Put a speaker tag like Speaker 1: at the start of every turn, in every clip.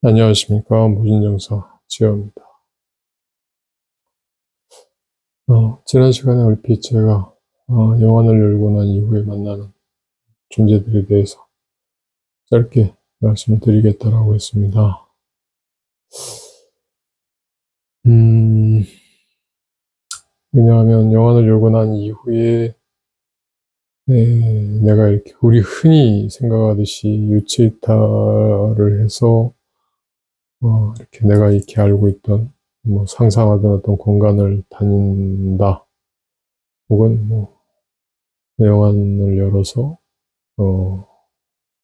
Speaker 1: 안녕하십니까. 무진정서 지혜입니다. 지난 시간에 얼핏 제가 영안을 열고 난 이후에 만나는 존재들에 대해서 짧게 말씀을 드리겠다라고 했습니다. 왜냐하면 영안을 열고 난 이후에 내가 이렇게 우리 흔히 생각하듯이 유체이탈을 해서 이렇게 내가 이렇게 알고 있던 상상하던 어떤 공간을 다닌다, 혹은 영안을 열어서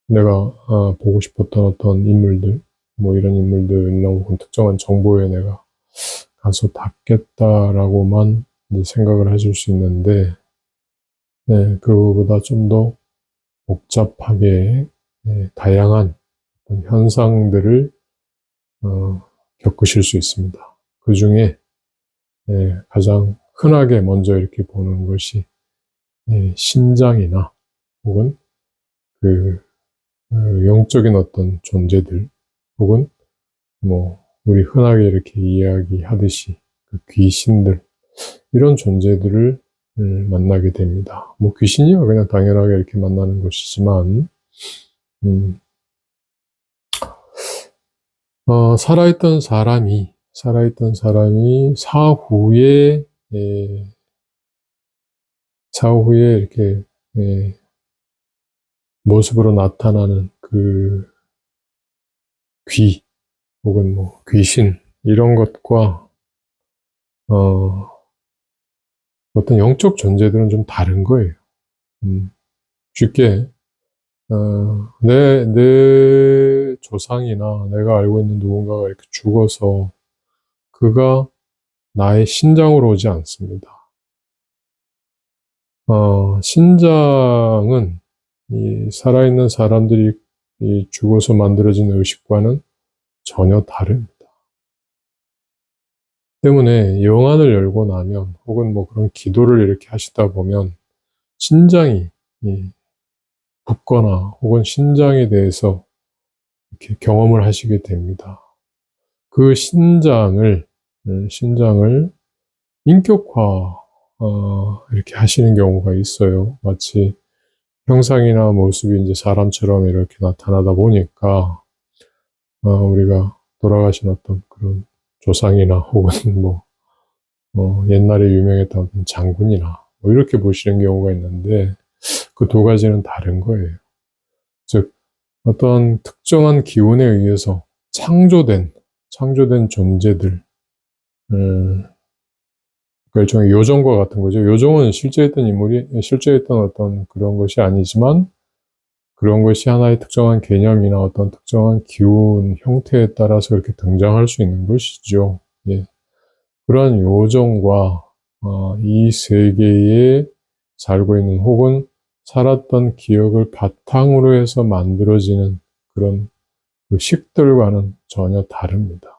Speaker 1: 내가 보고 싶었던 어떤 인물들, 이런 인물들이나 혹은 특정한 정보에 내가 가서 닿겠다라고만 생각을 해줄 수 있는데, 그거보다 좀 더 복잡하게 다양한 현상들을 겪으실 수 있습니다. 그 중에 가장 흔하게 먼저 이렇게 보는 것이 신장이나 혹은 영적인 어떤 존재들, 혹은 우리 흔하게 이렇게 이야기하듯이 귀신들, 이런 존재들을 만나게 됩니다. 귀신이야 그냥 당연하게 이렇게 만나는 것이지만, 살아있던 사람이 사후에 이렇게 모습으로 나타나는 그 귀, 혹은 귀신, 이런 것과 어떤 영적 존재들은 좀 다른 거예요. 쉽게 내 조상이나 내가 알고 있는 누군가가 이렇게 죽어서 그가 나의 신장으로 오지 않습니다. 신장은 이 살아있는 사람들이 죽어서 만들어진 의식과는 전혀 다릅니다. 때문에 영안을 열고 나면, 혹은 그런 기도를 이렇게 하시다 보면 신장이 붓거나 혹은 신장에 대해서 이렇게 경험을 하시게 됩니다. 그 신장을 인격화 이렇게 하시는 경우가 있어요. 마치 형상이나 모습이 이제 사람처럼 이렇게 나타나다 보니까 우리가 돌아가신 어떤 그런 조상이나 혹은 옛날에 유명했던 어떤 장군이나 이렇게 보시는 경우가 있는데, 그 두 가지는 다른 거예요. 즉 어떤 특정한 기운에 의해서 창조된 존재들, 일종의 요정과 같은 거죠. 요정은 실제 있던 어떤 그런 것이 아니지만, 그런 것이 하나의 특정한 개념이나 어떤 특정한 기운 형태에 따라서 이렇게 등장할 수 있는 것이죠. 그러한 요정과 이 세계에 살고 있는, 혹은 살았던 기억을 바탕으로 해서 만들어지는 그런 그 식들과는 전혀 다릅니다.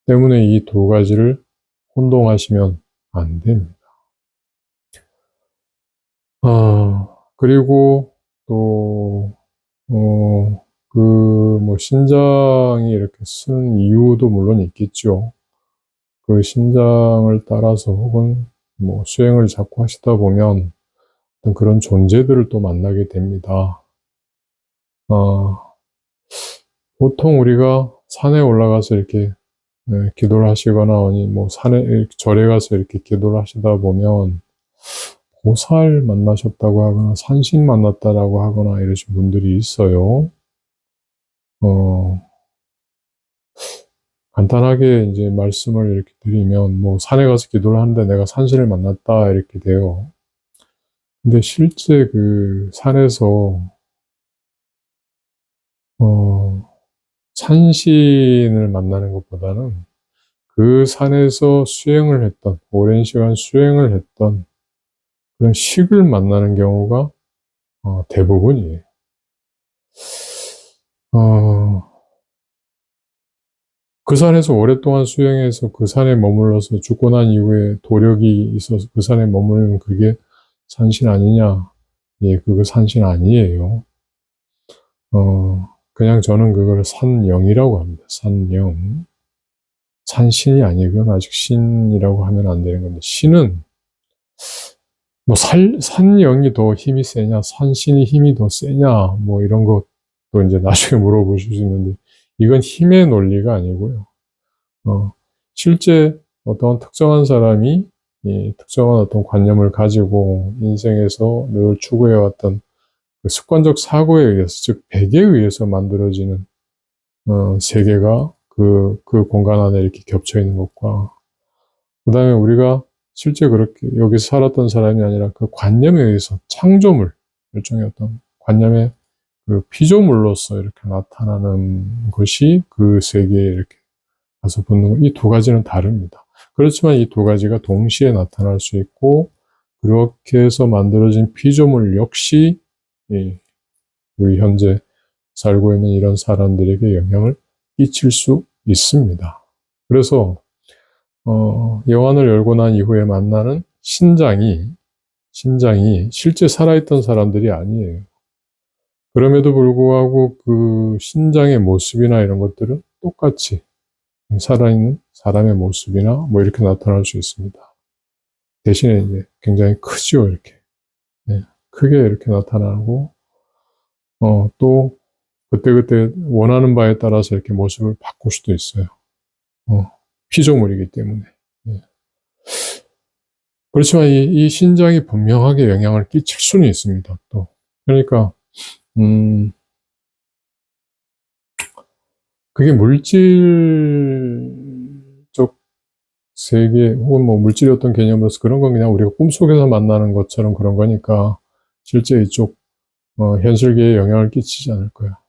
Speaker 1: 때문에 이 두 가지를 혼동하시면 안 됩니다. 그리고 또 신장이 이렇게 쓰는 이유도 물론 있겠죠. 그 신장을 따라서 혹은 수행을 자꾸 하시다 보면 어떤 그런 존재들을 또 만나게 됩니다. 보통 우리가 산에 올라가서 이렇게 기도를 하시거나, 아니 산에 절에 가서 이렇게 기도를 하시다 보면 보살 만나셨다고 하거나 산신 만났다라고 하거나 이러신 분들이 있어요. 간단하게 이제 말씀을 이렇게 드리면, 산에 가서 기도를 하는데 내가 산신을 만났다 이렇게 돼요. 근데 실제 그 산에서 산신을 만나는 것보다는 그 산에서 오랜 시간 수행을 했던 그런 식을 만나는 경우가 대부분이에요. 그 산에서 오랫동안 수행해서 그 산에 머물러서 죽고 난 이후에 도력이 있어서 그 산에 머무르면 그게 산신 아니냐? 예, 그거 산신 아니에요. 그냥 저는 그걸 산영이라고 합니다. 산영. 산신이 아니고요. 아직 신이라고 하면 안 되는 건데, 신은 뭐 산영이 더 힘이 세냐, 산신이 힘이 더 세냐, 뭐 이런 것도 이제 나중에 물어보실 수 있는데, 이건 힘의 논리가 아니고요. 실제 어떤 특정한 사람이 이 특정한 어떤 관념을 가지고 인생에서 늘 추구해왔던 그 습관적 사고에 의해서, 즉 백에 의해서 만들어지는 세계가 그 공간 안에 이렇게 겹쳐 있는 것과, 그 다음에 우리가 실제 그렇게 여기서 살았던 사람이 아니라 그 관념에 의해서 창조물, 일종의 어떤 관념의 그 피조물로서 이렇게 나타나는 것이 그 세계에 이렇게 가서 붙는 것, 이 두 가지는 다릅니다. 그렇지만 이 두 가지가 동시에 나타날 수 있고, 그렇게 해서 만들어진 피조물 역시 우리 현재 살고 있는 이런 사람들에게 영향을 끼칠 수 있습니다. 그래서 여관을 열고 난 이후에 만나는 신장이 실제 살아있던 사람들이 아니에요. 그럼에도 불구하고 그 신장의 모습이나 이런 것들은 똑같이 살아있는 사람의 모습이나 뭐 이렇게 나타날 수 있습니다. 대신에 이제 굉장히 크죠, 이렇게. 네, 크게 이렇게 나타나고, 또 그때그때 원하는 바에 따라서 이렇게 모습을 바꿀 수도 있어요. 피조물이기 때문에. 네. 그렇지만 이 신장이 분명하게 영향을 끼칠 수는 있습니다, 또. 그러니까, 그게 물질적 세계, 혹은 뭐 물질의 어떤 개념으로서 그런 건 그냥 우리가 꿈속에서 만나는 것처럼 그런 거니까, 실제 이쪽, 현실계에 영향을 끼치지 않을 거야.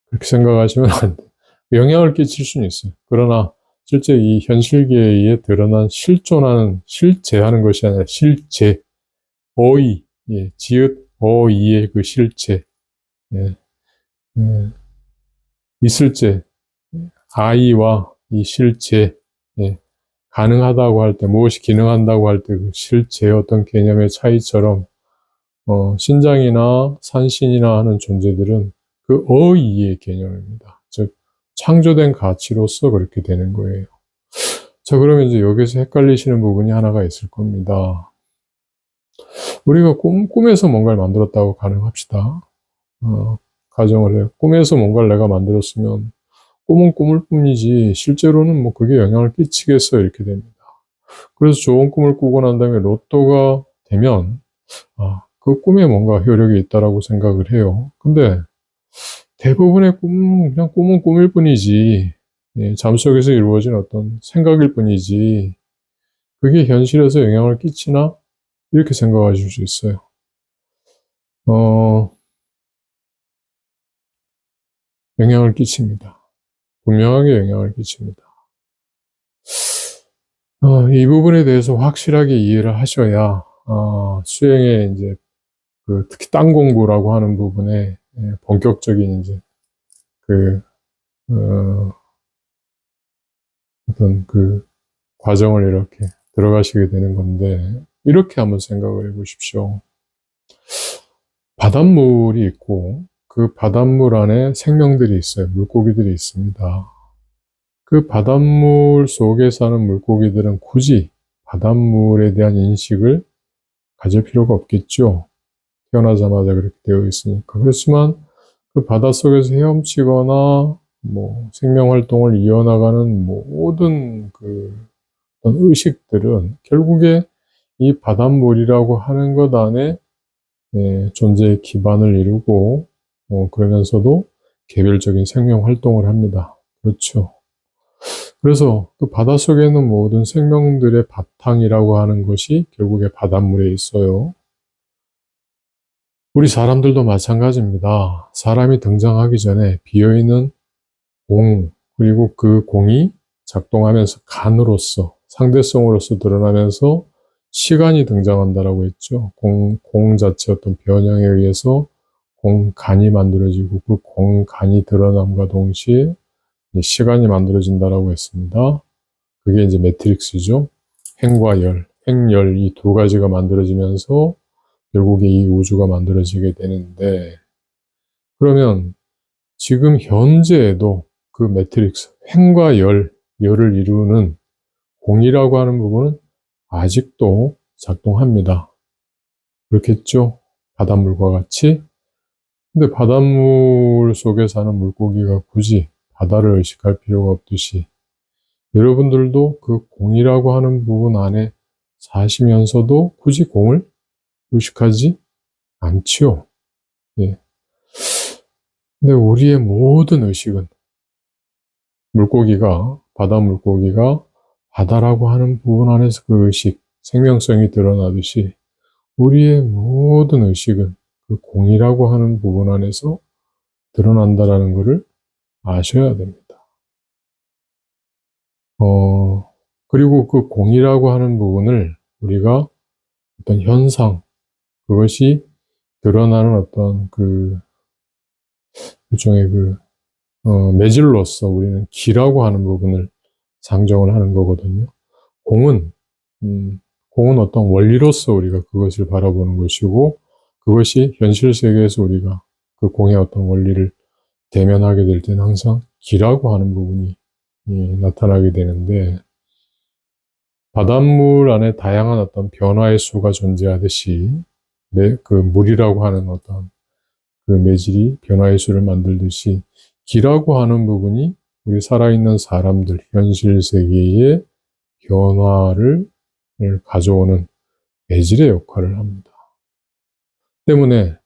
Speaker 1: 그렇게 생각하시면 안 돼. 영향을 끼칠 수는 있어요. 그러나, 실제 이 현실계에 드러난 실제하는 것이 아니라 실제, 어이, 예, 지읒, 어이의 그 실제, 예, 있을제, 아이와 이 실제, 예, 가능하다고 할 때, 무엇이 기능한다고 할 때 그 실제의 어떤 개념의 차이처럼, 신장이나 산신이나 하는 존재들은 그 어이의 개념입니다. 즉, 창조된 가치로서 그렇게 되는 거예요. 자, 그러면 이제 여기서 헷갈리시는 부분이 하나가 있을 겁니다. 우리가 꿈에서 뭔가를 만들었다고 가정합시다. 가정을 해요. 꿈에서 뭔가를 내가 만들었으면 꿈은 꿈일 뿐이지 실제로는 뭐 그게 영향을 끼치겠어, 이렇게 됩니다. 그래서 좋은 꿈을 꾸고 난 다음에 로또가 되면 그 꿈에 뭔가 효력이 있다라고 생각을 해요. 근데 대부분의 꿈은 그냥 꿈은 꿈일 뿐이지, 예, 잠속에서 이루어진 어떤 생각일 뿐이지 그게 현실에서 영향을 끼치나? 이렇게 생각하실 수 있어요. 영향을 끼칩니다. 분명하게 영향을 끼칩니다. 이 부분에 대해서 확실하게 이해를 하셔야, 수행에 이제, 특히 땅 공부라고 하는 부분에, 본격적인 이제, 어떤 과정을 이렇게 들어가시게 되는 건데, 이렇게 한번 생각을 해 보십시오. 바닷물이 있고, 그 바닷물 안에 생명들이 있어요. 물고기들이 있습니다. 그 바닷물 속에 사는 물고기들은 굳이 바닷물에 대한 인식을 가질 필요가 없겠죠. 태어나자마자 그렇게 되어 있으니까. 그렇지만 그 바닷속에서 헤엄치거나 뭐 생명활동을 이어나가는 모든 어떤 의식들은 결국에 이 바닷물이라고 하는 것 안에 존재의 기반을 이루고, 그러면서도 개별적인 생명활동을 합니다. 그렇죠. 그래서 그 바닷속에 있는 모든 생명들의 바탕이라고 하는 것이 결국에 바닷물에 있어요. 우리 사람들도 마찬가지입니다. 사람이 등장하기 전에 비어있는 공, 그리고 그 공이 작동하면서 간으로서, 상대성으로서 드러나면서 시간이 등장한다라고 했죠. 공 자체 어떤 변형에 의해서 공간이 만들어지고 그 공간이 드러남과 동시에 시간이 만들어진다라고 했습니다. 그게 이제 매트릭스죠. 행과 열, 행열 이 두 가지가 만들어지면서 결국에 이 우주가 만들어지게 되는데, 그러면 지금 현재에도 그 매트릭스, 행과 열을 이루는 공이라고 하는 부분은 아직도 작동합니다. 그렇겠죠? 바닷물과 같이. 근데 바닷물 속에 사는 물고기가 굳이 바다를 의식할 필요가 없듯이 여러분들도 그 공이라고 하는 부분 안에 사시면서도 굳이 공을 의식하지 않지요. 예. 근데 우리의 모든 의식은 바다 물고기가 바다라고 하는 부분 안에서 그 의식, 생명성이 드러나듯이 우리의 모든 의식은 그 공이라고 하는 부분 안에서 드러난다라는 것을 아셔야 됩니다. 그리고 그 공이라고 하는 부분을 우리가 어떤 현상, 그것이 드러나는 어떤 일종의 매질로서 우리는 기라고 하는 부분을 상정을 하는 거거든요. 공은, 공은 어떤 원리로서 우리가 그것을 바라보는 것이고, 그것이 현실 세계에서 우리가 그 공의 어떤 원리를 대면하게 될 때는 항상 기라고 하는 부분이 나타나게 되는데, 바닷물 안에 다양한 어떤 변화의 수가 존재하듯이, 그 물이라고 하는 어떤 그 매질이 변화의 수를 만들듯이, 기라고 하는 부분이 우리 살아있는 사람들, 현실 세계의 변화를 가져오는 매질의 역할을 합니다. 때문에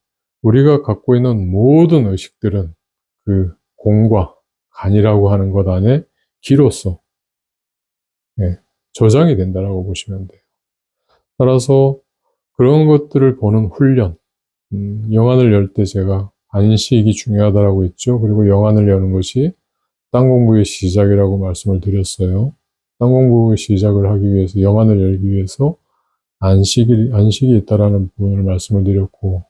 Speaker 1: 우리가 갖고 있는 모든 의식들은 그 공과 간이라고 하는 것 안에 기로서 저장이 된다라고 보시면 돼요. 따라서 그런 것들을 보는 훈련, 영안을 열 때 제가 안식이 중요하다라고 했죠. 그리고 영안을 여는 것이 땅 공부의 시작이라고 말씀을 드렸어요. 땅 공부의 시작을 하기 위해서, 영안을 열기 위해서 안식이 있다라는 부분을 말씀을 드렸고,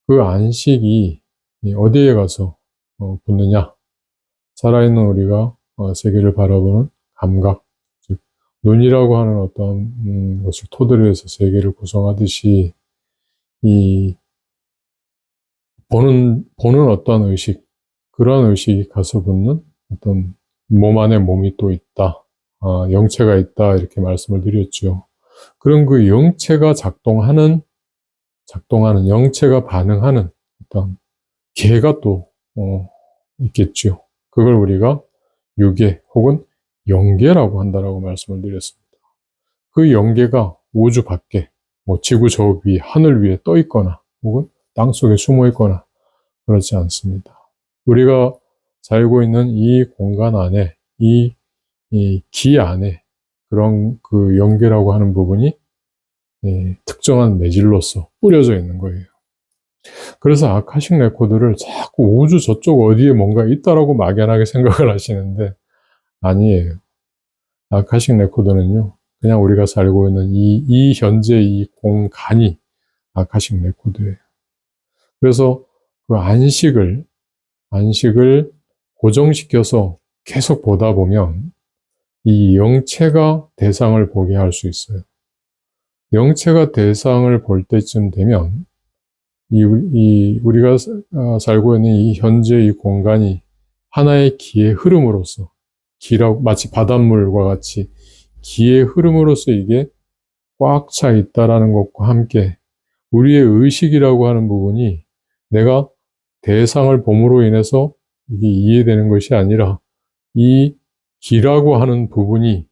Speaker 1: 그 안식이 어디에 가서 붙느냐? 살아있는 우리가 세계를 바라보는 감각, 즉 눈이라고 하는 어떤 것을 토대로 해서 세계를 구성하듯이 이 보는 어떤 의식, 그러한 의식이 가서 붙는 어떤 몸 안에 몸이 또 있다, 영체가 있다, 이렇게 말씀을 드렸죠. 그런 그 영체가 작동하는, 영체가 반응하는 어떤 계가 또 있겠죠. 그걸 우리가 유계 혹은 영계라고 한다라고 말씀을 드렸습니다. 그 영계가 우주 밖에, 지구 저 위, 하늘 위에 떠 있거나 혹은 땅 속에 숨어 있거나 그렇지 않습니다. 우리가 살고 있는 이 공간 안에, 이 기 안에 그런 그 영계라고 하는 부분이 특정한 매질로서 뿌려져 있는 거예요. 그래서 아카식 레코드를 자꾸 우주 저쪽 어디에 뭔가 있다라고 막연하게 생각을 하시는데 아니에요. 아카식 레코드는요, 그냥 우리가 살고 있는 이 현재 이 공간이 아카식 레코드예요. 그래서 그 안식을 고정시켜서 계속 보다 보면 이 영체가 대상을 보게 할 수 있어요. 영체가 대상을 볼 때쯤 되면 우리가 살고 있는 이 현재 이 공간이 하나의 기의 흐름으로서, 마치 바닷물과 같이 기의 흐름으로서 이게 꽉 차 있다라는 것과 함께 우리의 의식이라고 하는 부분이 내가 대상을 봄으로 인해서 이게 이해되는 것이 아니라 이 기라고 하는 부분이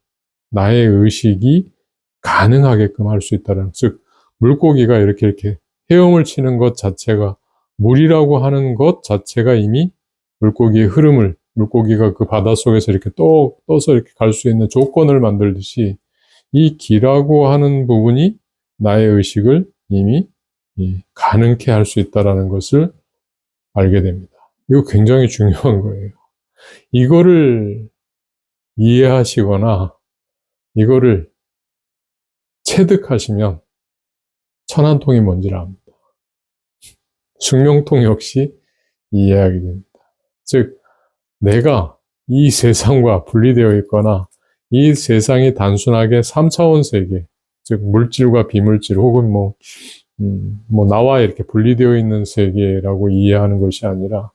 Speaker 1: 나의 의식이 가능하게끔 할 수 있다는, 즉 물고기가 이렇게 헤엄을 치는 것 자체가, 물이라고 하는 것 자체가 이미 물고기의 흐름을, 물고기가 그 바닷속에서 이렇게 떠서 이렇게 갈 수 있는 조건을 만들듯이 이 기라고 하는 부분이 나의 의식을 이미 가능케 할 수 있다는 것을 알게 됩니다. 이거 굉장히 중요한 거예요. 이거를 이해하시거나 이거를 체득하시면 천안통이 뭔지를 압니다. 숙명통 역시 이해하게 됩니다. 즉 내가 이 세상과 분리되어 있거나 이 세상이 단순하게 3차원 세계, 즉 물질과 비물질 혹은 뭐 나와 이렇게 분리되어 있는 세계라고 이해하는 것이 아니라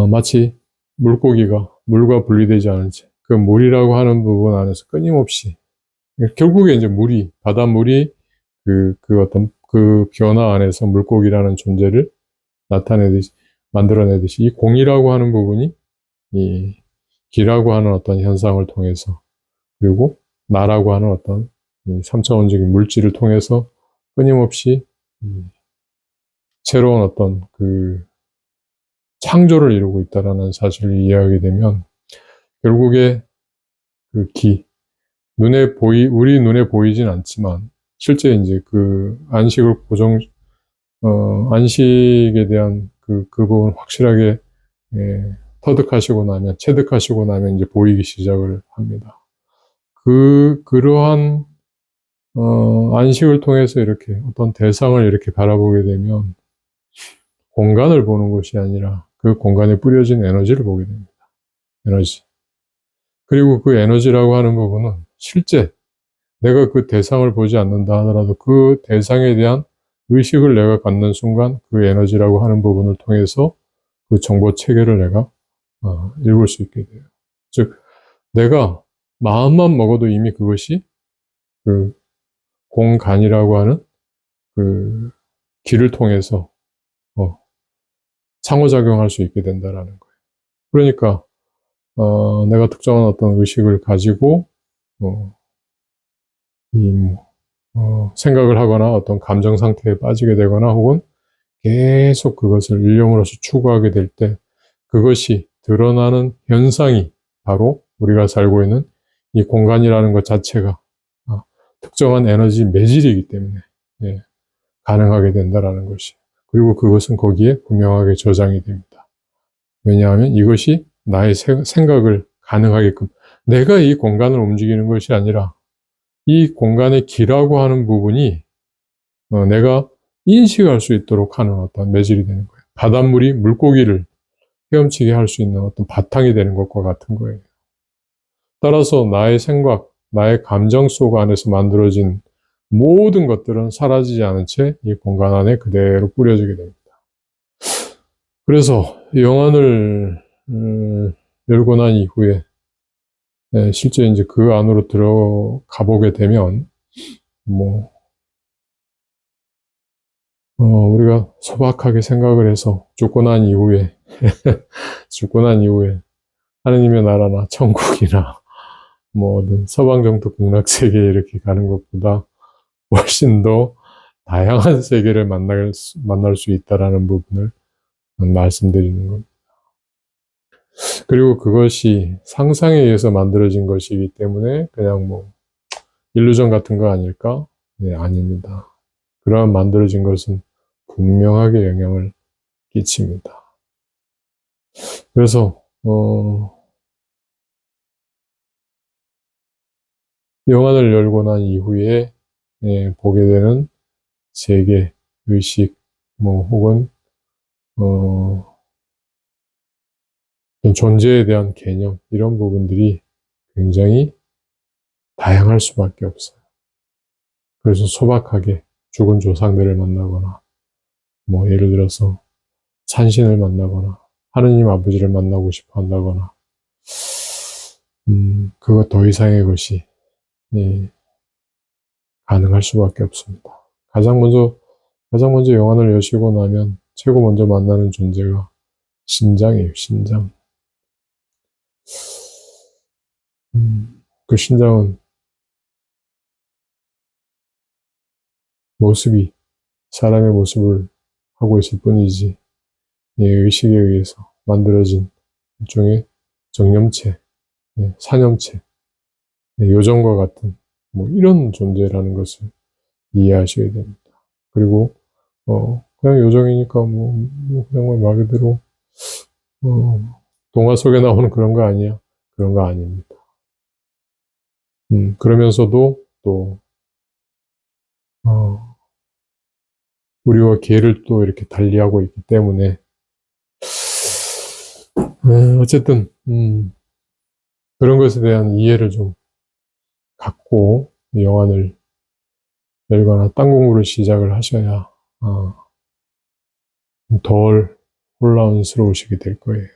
Speaker 1: 마치 물고기가 물과 분리되지 않은 채 그 물이라고 하는 부분 안에서 끊임없이 결국에 이제 바닷물이 그 어떤 그 변화 안에서 물고기라는 존재를 만들어내듯이 이 공이라고 하는 부분이 이 기라고 하는 어떤 현상을 통해서 그리고 나라고 하는 어떤 3차원적인 물질을 통해서 끊임없이 새로운 어떤 그 창조를 이루고 있다라는 사실을 이해하게 되면 결국에 그 우리 눈에 보이진 않지만 실제 이제 그 안식에 대한 그 부분 확실하게 체득하시고 나면 이제 보이기 시작을 합니다. 그러한 안식을 통해서 이렇게 어떤 대상을 이렇게 바라보게 되면 공간을 보는 것이 아니라 그 공간에 뿌려진 에너지를 보게 됩니다. 에너지. 그리고 그 에너지라고 하는 부분은 실제 내가 그 대상을 보지 않는다 하더라도 그 대상에 대한 의식을 내가 갖는 순간 그 에너지라고 하는 부분을 통해서 그 정보 체계를 내가 읽을 수 있게 돼요. 즉, 내가 마음만 먹어도 이미 그것이 그 공간이라고 하는 그 길을 통해서 상호작용할 수 있게 된다라는 거예요. 그러니까 내가 특정한 어떤 의식을 가지고 생각을 하거나 어떤 감정 상태에 빠지게 되거나 혹은 계속 그것을 일념으로서 추구하게 될 때 그것이 드러나는 현상이 바로 우리가 살고 있는 이 공간이라는 것 자체가 특정한 에너지 매질이기 때문에 가능하게 된다라는 것이. 그리고 그것은 거기에 분명하게 저장이 됩니다. 왜냐하면 이것이 나의 생각을 가능하게끔 내가 이 공간을 움직이는 것이 아니라 이 공간의 기라고 하는 부분이 내가 인식할 수 있도록 하는 어떤 매질이 되는 거예요. 바닷물이 물고기를 헤엄치게 할 수 있는 어떤 바탕이 되는 것과 같은 거예요. 따라서 나의 생각, 나의 감정 속 안에서 만들어진 모든 것들은 사라지지 않은 채 이 공간 안에 그대로 뿌려지게 됩니다. 그래서 영안을 열고 난 이후에 실제 이제 그 안으로 들어가 보게 되면 우리가 소박하게 생각을 해서 죽고 난 이후에 하느님의 나라나 천국이나 뭐든 서방정토 극락세계에 이렇게 가는 것보다 훨씬 더 다양한 세계를 만날 수 있다라는 부분을 말씀드리는 겁니다. 그리고 그것이 상상에 의해서 만들어진 것이기 때문에 그냥 일루전 같은 거 아닐까? 네, 아닙니다. 그러한 만들어진 것은 분명하게 영향을 끼칩니다. 그래서 영안을 열고 난 이후에 보게 되는 세계, 의식, 혹은 존재에 대한 개념 이런 부분들이 굉장히 다양할 수밖에 없어요. 그래서 소박하게 죽은 조상들을 만나거나 예를 들어서 산신을 만나거나 하느님 아버지를 만나고 싶어 한다거나 그것 더 이상의 것이 가능할 수밖에 없습니다. 가장 먼저 영안을 여시고 나면 최고 먼저 만나는 존재가 신장이에요. 신장. 그 신장은 모습이 사람의 모습을 하고 있을 뿐이지 의식에 의해서 만들어진 일종의 정념체, 사념체, 요정과 같은 이런 존재라는 것을 이해하셔야 됩니다. 그리고 그냥 요정이니까 그냥 말 그대로 동화 속에 나오는 그런 거 아니야? 그런 거 아닙니다. 그러면서도 또 우리와 개를 또 이렇게 달리하고 있기 때문에 어쨌든, 그런 것에 대한 이해를 좀 갖고 영안을 열거나 딴 공부를 시작을 하셔야 덜 혼란스러우시게 될 거예요.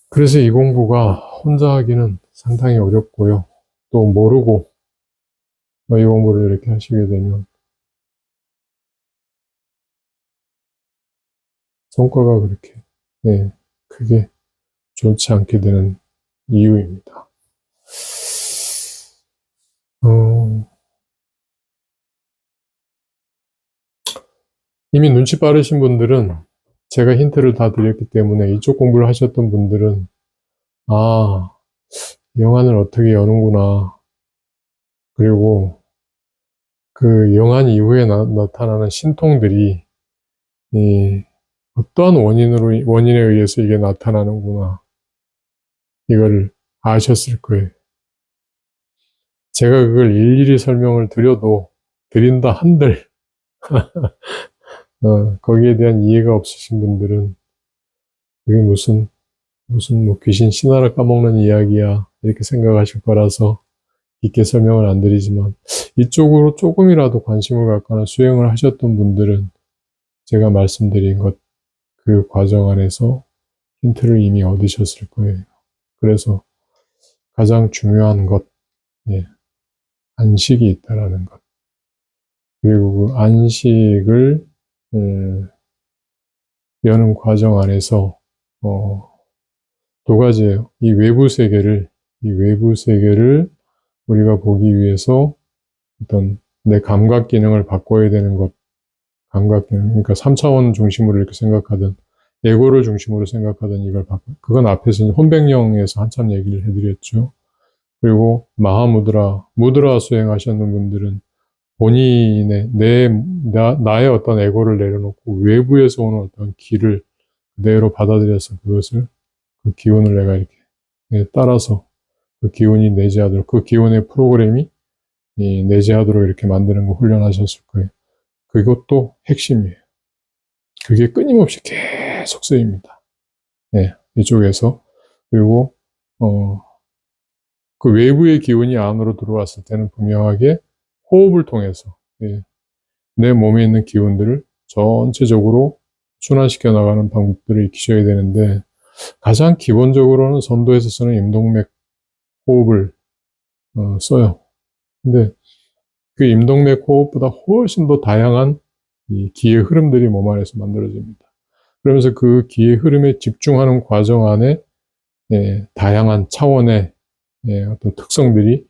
Speaker 1: 그래서 이 공부가 혼자 하기는 상당히 어렵고요. 또 모르고 이 공부를 이렇게 하시게 되면 성과가 그렇게 크게 좋지 않게 되는 이유입니다. 이미 눈치 빠르신 분들은 제가 힌트를 다 드렸기 때문에 이쪽 공부를 하셨던 분들은 영안을 어떻게 여는구나. 그리고 그 영안 이후에 나타나는 신통들이 어떠한 원인에 의해서 이게 나타나는구나. 이걸 아셨을 거예요. 제가 그걸 일일이 설명을 드린다 한들, 거기에 대한 이해가 없으신 분들은, 그게 무슨 뭐 귀신 신화를 까먹는 이야기야. 이렇게 생각하실 거라서 깊게 설명을 안 드리지만, 이쪽으로 조금이라도 관심을 갖거나 수행을 하셨던 분들은 제가 말씀드린 그 과정 안에서 힌트를 이미 얻으셨을 거예요. 그래서 가장 중요한 것, 안식이 있다라는 것. 그리고 그 안식을 여는 과정 안에서 두 가지예요. 이 외부 세계를 우리가 보기 위해서 어떤 내 감각 기능을 바꿔야 되는 것, 감각 기능, 그러니까 3차원 중심으로 이렇게 생각하든 에고를 중심으로 생각하든 이걸 그건 앞에서 혼백령에서 한참 얘기를 해드렸죠. 그리고 무드라 수행하셨는 분들은 본인의 나의 어떤 에고를 내려놓고 외부에서 오는 어떤 기를 그대로 받아들여서 그 기운을 내가 이렇게 따라서 그 기운이 내재하도록, 그 기운의 프로그램이 내재하도록 이렇게 만드는 거 훈련하셨을 거예요. 그것도 핵심이에요. 그게 끊임없이 계속 쓰입니다. 이쪽에서. 그리고 그 외부의 기운이 안으로 들어왔을 때는 분명하게 호흡을 통해서 내 몸에 있는 기운들을 전체적으로 순환시켜 나가는 방법들을 익히셔야 되는데, 가장 기본적으로는 선도에서 쓰는 임동맥 호흡을 써요. 근데 그 임동맥 호흡보다 훨씬 더 다양한 이 기의 흐름들이 몸 안에서 만들어집니다. 그러면서 그 기의 흐름에 집중하는 과정 안에 다양한 차원의 어떤 특성들이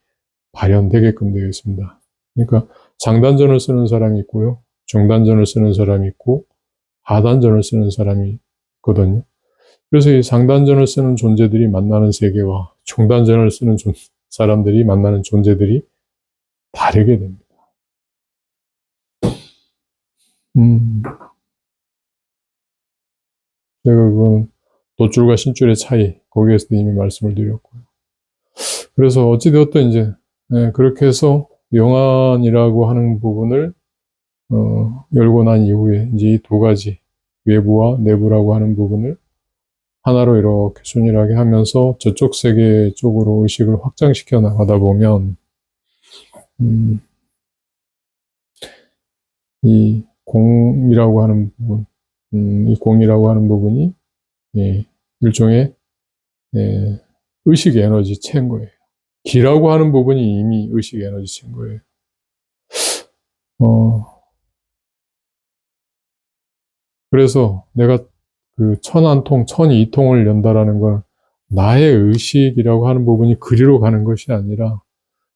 Speaker 1: 발현되게끔 되어 있습니다. 그러니까 장단전을 쓰는 사람이 있고요, 중단전을 쓰는 사람이 있고, 하단전을 쓰는 사람이 있거든요. 그래서 이 상단전을 쓰는 존재들이 만나는 세계와 중단전을 쓰는 사람들이 만나는 존재들이 다르게 됩니다. 제가 그건 돛줄과 신줄의 차이, 거기에서도 이미 말씀을 드렸고요. 그래서 어찌되었든 이제, 그렇게 해서 영안이라고 하는 부분을, 열고 난 이후에 이제 이 두 가지, 외부와 내부라고 하는 부분을 하나로 이렇게 순일하게 하면서 저쪽 세계 쪽으로 의식을 확장시켜 나가다 보면, 이 공이라고 하는 부분, 이 공이라고 하는 부분이, 일종의, 의식 에너지 체인 거예요. 기라고 하는 부분이 이미 의식 에너지 체인 거예요. 그래서 내가 그 천한통, 천이통을 연다라는 건 나의 의식이라고 하는 부분이 그리로 가는 것이 아니라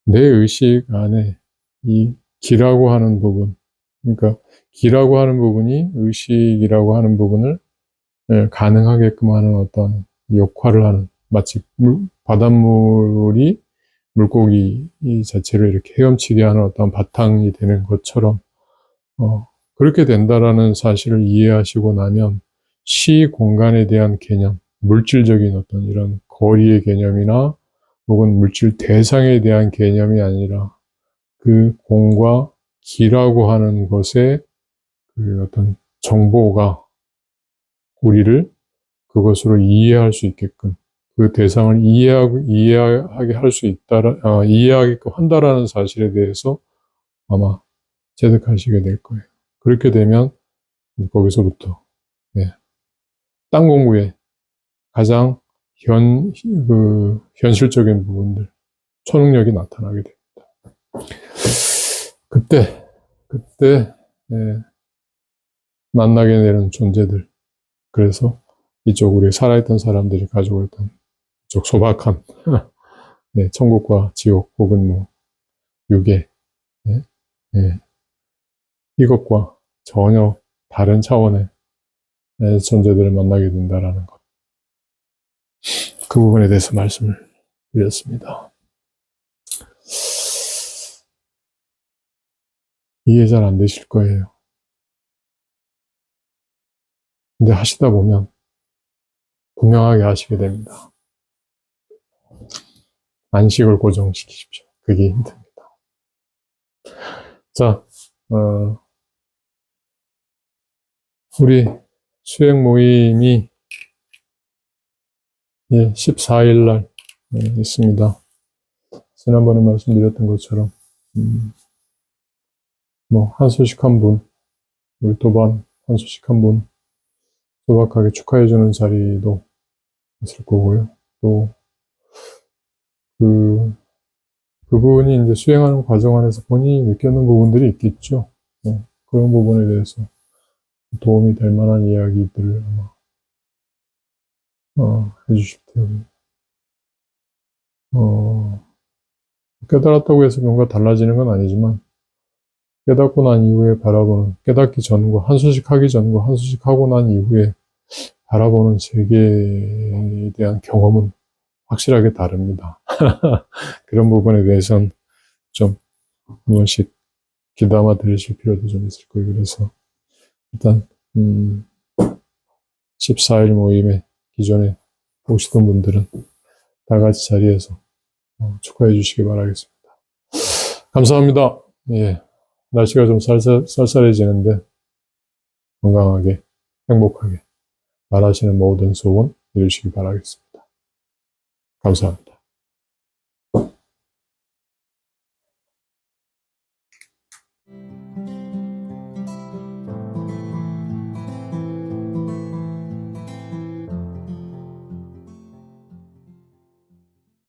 Speaker 1: 내 의식 안에 이 기라고 하는 부분, 그러니까 기라고 하는 부분이 의식이라고 하는 부분을 가능하게끔 하는 어떤 역할을 하는, 마치 바닷물이 물고기 자체를 이렇게 헤엄치게 하는 어떤 바탕이 되는 것처럼 그렇게 된다라는 사실을 이해하시고 나면 시 공간에 대한 개념, 물질적인 어떤 이런 거리의 개념이나 혹은 물질 대상에 대한 개념이 아니라 그 공과 기라고 하는 것의 그 어떤 정보가 우리를 그것으로 이해할 수 있게끔, 그 대상을 이해하게 할 수 이해하게끔 한다라는 사실에 대해서 아마 체득하시게 될 거예요. 그렇게 되면 거기서부터 땅 공부의 가장 현실적인 부분들, 초능력이 나타나게 됩니다. 그때 만나게 되는 존재들, 그래서 이쪽 우리 살아있던 사람들이 가지고 있던 이쪽 소박한 천국과 지옥 혹은 뭐 유괴, 이것과 전혀 다른 차원의 존재들을 만나게 된다라는 것. 그 부분에 대해서 말씀을 드렸습니다. 이해 잘 안 되실 거예요. 근데 하시다 보면 분명하게 하시게 됩니다. 안식을 고정시키십시오. 그게 힘듭니다. 자, 우리 수행 모임이 14일 날 있습니다. 지난번에 말씀드렸던 것처럼 한소식 한 분, 우리 도반 한소식 한 분 소박하게 축하해주는 자리도 있을 거고요. 또 그분이 이제 수행하는 과정 안에서 본인이 느끼는 부분들이 있겠죠. 그런 부분에 대해서 도움이 될 만한 이야기들을 아마 해주실 테고요. 깨달았다고 해서 뭔가 달라지는 건 아니지만, 깨닫고 난 이후에 바라보는, 깨닫기 전과 한수식 하기 전과 한수식 하고 난 이후에 바라보는 세계에 대한 경험은 확실하게 다릅니다. 그런 부분에 대해서는 좀 한 번씩 귀담아 들으실 필요도 좀 있을 거예요. 그래서 일단 14일 모임에 기존에 오시던 분들은 다 같이 자리에서 축하해 주시기 바라겠습니다. 감사합니다. 날씨가 좀 쌀쌀해지는데 건강하게 행복하게 바라시는 모든 소원 이루시기 바라겠습니다. 감사합니다.